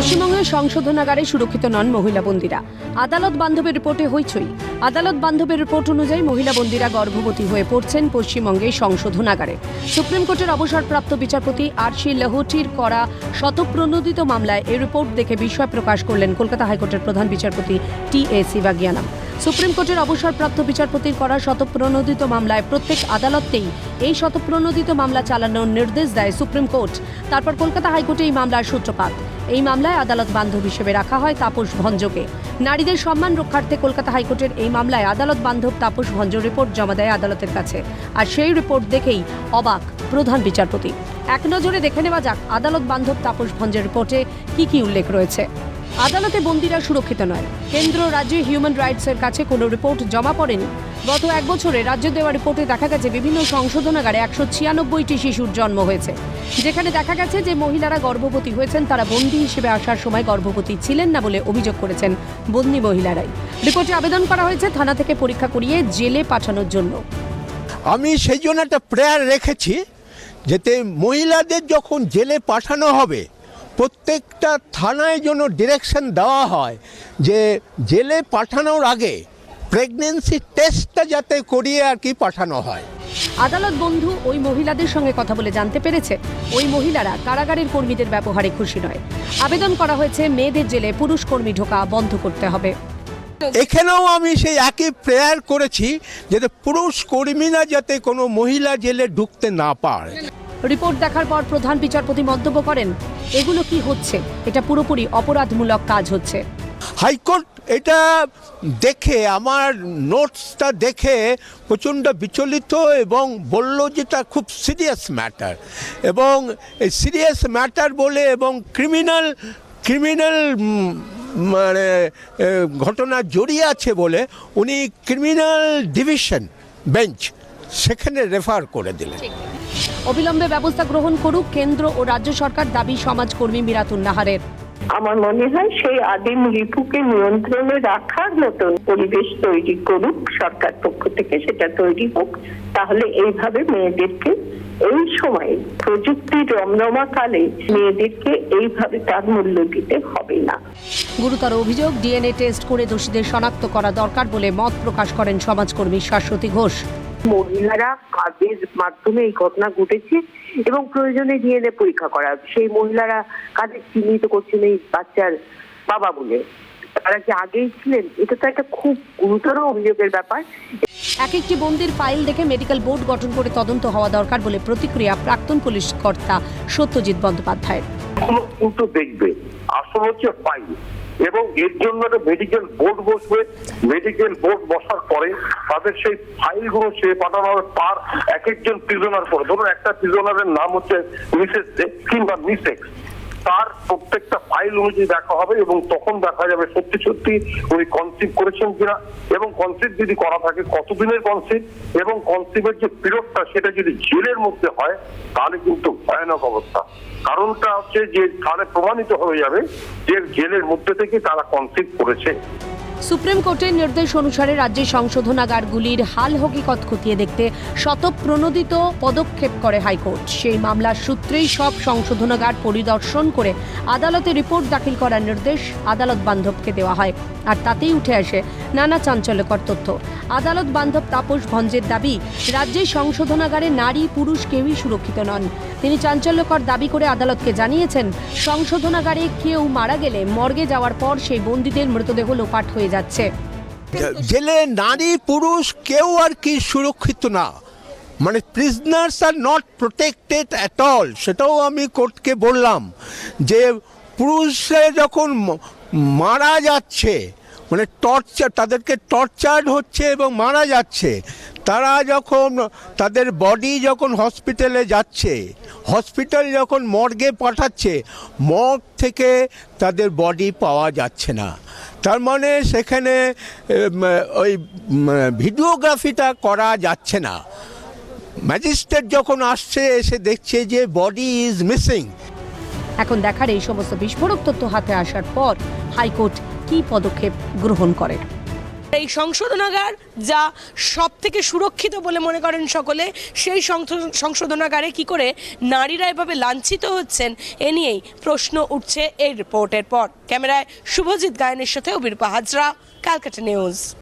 পশ্চিমবঙ্গের সংশোধনাগারে সুরক্ষিত নন মহিলা বন্দীরা। আদালত বান্ধবের রিপোর্টে হইচই। আদালত বান্ধবের রিপোর্ট অনুযায়ী মহিলা বন্দীরা গর্ভবতী হয়ে পড়ছেন পশ্চিমবঙ্গের সংশোধনাগারে। সুপ্রিম কোর্টের অবসরপ্রাপ্ত বিচারপতি আরশি লাহোটির করা শতপ্রণোদিত মামলায় এই রিপোর্ট দেখে বিস্ময় প্রকাশ করলেন কলকাতা হাইকোর্টের প্রধান বিচারপতি টি.এ. শিবাজ্ঞানাম। সুপ্রিম কোর্টের অবসরপ্রাপ্ত বিচারপতির করা শতপ্রণোদিত মামলায় প্রত্যেক আদালতেই এই শতপ্রণোদিত মামলা চালানোর নির্দেশ দেয় সুপ্রিম কোর্ট। তারপর কলকাতা হাইকোর্টে এই মামলার সূত্রপাত। এই মামলায় আদালত বান্ধব হিসেবে রাখা হয় তাপস ভঞ্জকে। নারীদের সম্মান রক্ষার্থে কলকাতা হাইকোর্টের এই মামলায় আদালত বান্ধব তাপস ভঞ্জ রিপোর্ট জমা দেয় আদালতের কাছে। আর সেই রিপোর্ট দেখেই অবাক প্রধান বিচারপতি। এক নজরে দেখে নেওয়া যাক আদালত বান্ধব তাপস ভঞ্জের রিপোর্টে কি উল্লেখ রয়েছে। আদালতে বন্দীরা সুরক্ষিত নয়। কেন্দ্র রাজ্যে হিউম্যান রাইটসের কাছে কোনো রিপোর্ট জমা পড়েনি। গত এক বছরে রাজ্য দেওয়া রিপোর্টে দেখা গেছে বিভিন্ন সংশোধনাগারে 196টি শিশুর জন্ম হয়েছে, যেখানে দেখা গেছে যে মহিলারা গর্ভবতী হয়েছেন তারা বন্দী হিসেবে আসার সময় গর্ভবতী ছিলেন না বলে অভিযোগ করেছেন বন্দী মহিলারাই। রিপোর্টে আবেদন করা হয়েছে থানা থেকে পরীক্ষা করিয়ে জেলে পাঠানোর জন্য। আমি সেই জন্য একটা প্রেয়ার রেখেছি, যাতে মহিলাদের যখন জেলে পাঠানো হবে প্রত্যেকটা থানায় যেন ডিরেকশন দেওয়া হয় যে জেলে পাঠানোর আগে প্রেগনেন্সি টেস্টটা যাতে করিয়ে পাঠানো হয়। আদালত বন্ধু ওই মহিলাদের সঙ্গে কথা বলে জানতে পেরেছে ওই মহিলারা কারাগারের কর্মীদের ব্যবহারে খুশি নয়। আবেদন করা হয়েছে মেয়েদের জেলে পুরুষ কর্মী ঢোকা বন্ধ করতে হবে। এখানেও আমি সেই একই প্রেয়ার করেছি যাতে পুরুষ কর্মীরা যাতে কোনো মহিলা জেলে ঢুকতে না পারে। রিপোর্ট দেখার পর প্রধান বিচারপতি মন্তব্য করেন, এগুলো কি হচ্ছে? এটা পুরোপুরি অপরাধমূলক কাজ হচ্ছে। হাইকোর্ট এটা দেখে, আমার নোটসটা দেখে প্রচণ্ড বিচলিত এবং বলল যেটা খুব সিরিয়াস ম্যাটার, এবং এই সিরিয়াস ম্যাটার বলে এবং ক্রিমিনাল মানে ঘটনা জড়িয়ে আছে বলে উনি ক্রিমিনাল ডিভিশন বেঞ্চ সেখানে রেফার করে দিলেন। অবিলম্বে ব্যবস্থা গ্রহণ করুক কেন্দ্র ও রাজ্য সরকার, দাবি সমাজকর্মী মিরাতুন নাহারের। আমার মনে হয় সেই আদিম রিপুকে নিয়ন্ত্রণে রাখার মতন পরিবেশ তৈরি করুক সরকার পক্ষ থেকে, সেটা তৈরি হোক। তাহলে এইভাবে মেয়েদেরকে এই সময়ে প্রযুক্তির রমরমাকালে মেয়েদেরকে এইভাবে তার মূল্য দিতে হবে না। গুরুতর অভিযোগ, ডিএনএ টেস্ট করে দোষীদের শনাক্ত করা দরকার বলে মত প্রকাশ করেন সমাজকর্মী শাশ্বতী ঘোষ। মহিলারা কাজের মাধ্যমে এই ঘটনা ঘটেছে এবং প্রয়োজনে ডিএনএ পরীক্ষা করা। সেই মহিলারা কাজে চিহ্নিত করছেন এই বাচ্চার বাবা বলে, তারা কি আগেই ছিলেন? এটা তো একটা খুব গুরুতর অভিযোগের ব্যাপার। একটি বন্দির ফাইল দেখে মেডিকেল বোর্ড গঠন করে তদন্ত হওয়া দরকার বলে প্রতিক্রিয়া প্রাক্তন পুলিশ কর্তা সত্যজিৎ বন্দ্যোপাধ্যায়ের। কিন্তু দেখবে আসল হচ্ছে ফাইল, এবং এর জন্য মেডিকেল বোর্ড বসবে। মেডিকেল বোর্ড বসার পরে তাদের সেই ফাইলগুলো সে পাঠানো হবে পার এক একজন প্রিজনার করে। ধরুন একটা প্রিজনারের নাম হচ্ছে মিসেস এক্স কিংবা মিস এক্স, তার প্রত্যেকটা ফাইল অনুযায়ী দেখা হবে এবং তখন দেখা যাবে সত্যি উনি কনসিভ করেছেন কিনা, এবং কনসিভ যদি করা থাকে কতদিনের কনসিভ, এবং কনসিভের যে পিরিয়ডটা সেটা যদি জেলের মধ্যে হয় তাহলে কিন্তু ভয়ানক অবস্থা। কারণটা হচ্ছে যে তাহলে প্রমাণিত হয়ে যাবে যে জেলের মধ্যে থেকে তারা কনসিভ করেছে। সুপ্রিম কোর্টের নির্দেশ অনুসারে রাজ্যের সংশোধনাগারগুলির হাল হকিকত খতিয়ে দেখতে শতপ্রণোদিত পদক্ষেপ করে হাইকোর্ট। সেই মামলার সূত্রেই সব সংশোধনাগার পরিদর্শন করে আদালতে রিপোর্ট দাখিল করার নির্দেশ আদালত বান্ধবকে দেওয়া হয়। আর তাতেই উঠে আসে নানা চাঞ্চল্যকর তথ্য। আদালত বান্ধব তাপস ভঞ্জের দাবি, রাজ্যের সংশোধনাগারে নারী পুরুষ কেউই সুরক্ষিত নন। তিনি চাঞ্চল্যকর দাবি করে আদালতকে জানিয়েছেন, সংশোধনাগারে কেউ মারা গেলে মর্গে যাওয়ার পর সেই বন্দীদের মৃতদেহ লোপাট হয়ে যাচ্ছে। জেলে নারী পুরুষ কেউ সুরক্ষিত না, মানে prisoners are not protected at all. সেটাও আমি কোর্টকে বললাম যে পুরুষরা যখন মারা যাচ্ছে, মানে তাদেরকে টর্চার হচ্ছে এবং মারা যাচ্ছে, তারা যখন তাদের বডি যখন হসপিটালে যাচ্ছে, হসপিটাল যখন মর্গে পাঠাচ্ছে, মর্গ থেকে তাদের বডি পাওয়া যাচ্ছে না। তার মানে সেখানে ওই ভিডিওগ্রাফিটা করা যাচ্ছে না। ম্যাজিস্ট্রেট যখন আসছে এসে দেখছে যে বডি ইজ মিসিং। এখন দেখার এই সমস্ত বিস্ফোরক তথ্য হাতে আসার পর হাইকোর্ট কী পদক্ষেপ গ্রহণ করে। এই সংশোধনাগার যা সব থেকে সুরক্ষিত বলে মনে করেন সকলে, সেই সংশোধনাগারে কি করে নারীরা এভাবে লাঞ্ছিত হচ্ছেন এ নিয়েই প্রশ্ন উঠছে এই রিপোর্টের পর। ক্যামেরায় শুভজিৎ গায়নের সাথে অবিরূপা হাজরা, ক্যালকাটা নিউজ।